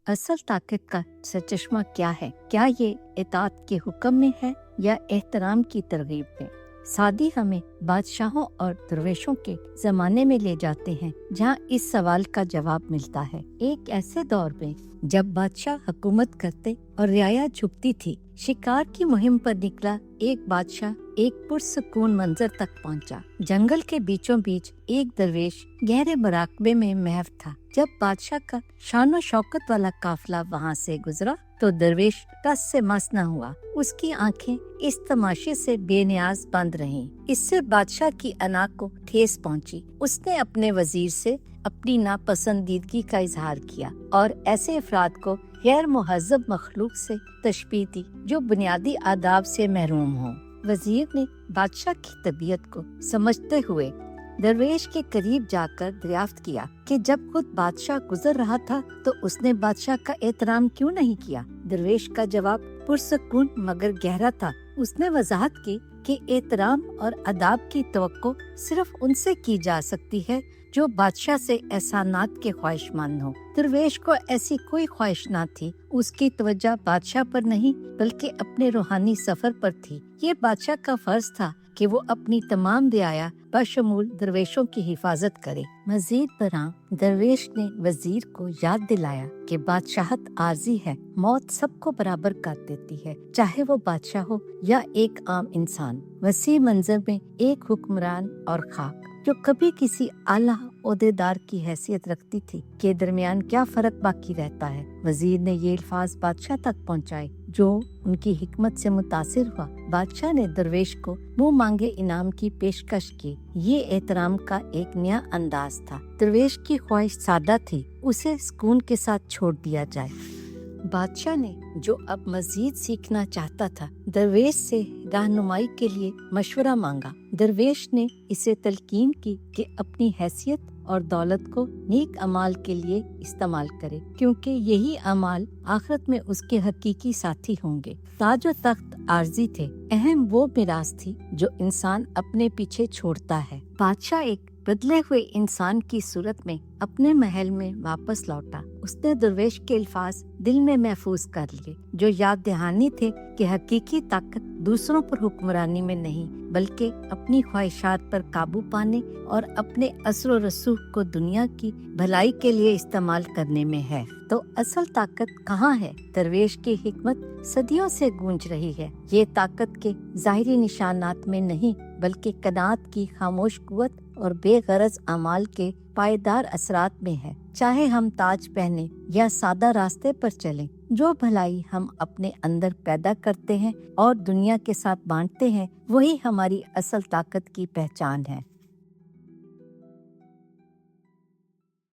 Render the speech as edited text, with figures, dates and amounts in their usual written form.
اصل طاقت کا سرچشمہ کیا ہے؟ کیا یہ اطاعت کے حکم میں ہے یا احترام کی ترغیب میں؟ سعدی ہمیں بادشاہوں اور درویشوں کے زمانے میں لے جاتے ہیں جہاں اس سوال کا جواب ملتا ہے۔ ایک ایسے دور میں جب بادشاہ حکومت کرتے اور رعایا جھکتی تھی، شکار کی مہم پر نکلا ایک بادشاہ ایک پرسکون منظر تک پہنچا۔ جنگل کے بیچوں بیچ ایک درویش گہرے مراقبے میں محو تھا۔ جب بادشاہ کا شان و شوکت والا قافلہ وہاں سے گزرا تو درویش ٹس سے مس نہ ہوا۔ اس کی آنکھیں اس تماشے سے بے نیاز بند رہیں۔ اس سے بادشاہ کی انا کو ٹھیس پہنچی۔ اس نے اپنے وزیر سے اپنی ناپسندیدگی کا اظہار کیا اور ایسے افراد کو غیر مہذب مخلوق سے تشبیہ دی جو بنیادی آداب سے محروم ہوں۔ وزیر نے بادشاہ کی طبیعت کو سمجھتے ہوئے درویش کے قریب جا کر دریافت کیا کہ جب خود بادشاہ گزر رہا تھا تو اس نے بادشاہ کا احترام کیوں نہیں کیا؟ درویش کا جواب پرسکون مگر گہرا تھا۔ اس نے وضاحت کی کہ احترام اور آداب کی توقع صرف ان سے کی جا سکتی ہے جو بادشاہ سے احسانات کے خواہش مند ہوں۔ درویش کو ایسی کوئی خواہش نہ تھی۔ اس کی توجہ بادشاہ پر نہیں بلکہ اپنے روحانی سفر پر تھی۔ یہ بادشاہ کا فرض تھا کہ وہ اپنی تمام رعایا بشمول درویشوں کی حفاظت کرے۔ مزید برآں درویش نے وزیر کو یاد دلایا کہ بادشاہت عارضی ہے، موت سب کو برابر کر دیتی ہے، چاہے وہ بادشاہ ہو یا ایک عام انسان۔ وسیع منظر میں ایک حکمران اور خاک جو کبھی کسی اعلیٰ عہدیدار کی حیثیت رکھتی تھی کے درمیان کیا فرق باقی رہتا ہے؟ وزیر نے یہ الفاظ بادشاہ تک پہنچائے جو ان کی حکمت سے متاثر ہوا۔ بادشاہ نے درویش کو منہ مانگے انعام کی پیشکش کی۔ یہ احترام کا ایک نیا انداز تھا۔ درویش کی خواہش سادہ تھی، اسے سکون کے ساتھ چھوڑ دیا جائے۔ بادشاہ نے جو اب مزید سیکھنا چاہتا تھا، درویش سے رہنمائی کے لیے مشورہ مانگا۔ درویش نے اسے تلقین کی کہ اپنی حیثیت اور دولت کو نیک اعمال کے لیے استعمال کرے، کیونکہ یہی اعمال آخرت میں اس کے حقیقی ساتھی ہوں گے۔ تاج و تخت عارضی تھے، اہم وہ میراث تھی جو انسان اپنے پیچھے چھوڑتا ہے۔ بادشاہ ایک بدلے ہوئے انسان کی صورت میں اپنے محل میں واپس لوٹا۔ اس نے درویش کے الفاظ دل میں محفوظ کر لیے جو یاد دہانی تھے کہ حقیقی طاقت دوسروں پر حکمرانی میں نہیں بلکہ اپنی خواہشات پر قابو پانے اور اپنے اثر و رسوخ کو دنیا کی بھلائی کے لیے استعمال کرنے میں ہے۔ تو اصل طاقت کہاں ہے؟ درویش کی حکمت صدیوں سے گونج رہی ہے۔ یہ طاقت کے ظاہری نشانات میں نہیں بلکہ قناعت کی خاموش قوت اور بے غرض اعمال کے پائیدار اثرات میں ہے۔ چاہے ہم تاج پہنے یا سادہ راستے پر چلیں، جو بھلائی ہم اپنے اندر پیدا کرتے ہیں اور دنیا کے ساتھ بانٹتے ہیں، وہی ہماری اصل طاقت کی پہچان ہے۔